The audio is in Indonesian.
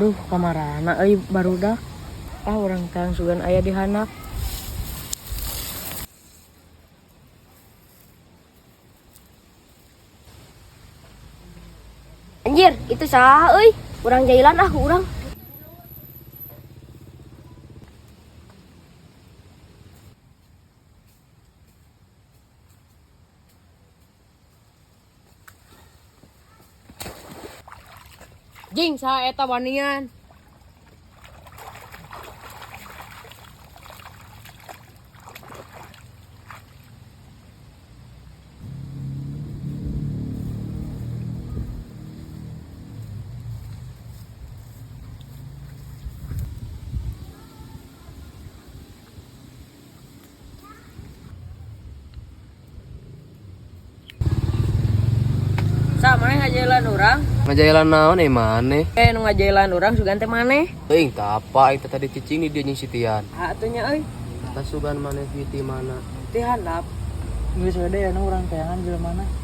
Duh, kamarana barudak. Orang kang sugan aya di handap. Anjir, itu saha euy? Urang jailan urang. Jing, saha eta wanian? Sa mana ngajailan orang? Ngajailan naon maneh? Nu ngajailan orang sugan teh maneh. Teuing teh apa eta tadi cicing di dieu jeung sitian. Atunya euy, Eta sugan maneh di mana? di handap. Geus we deh urang teangan jelema mana.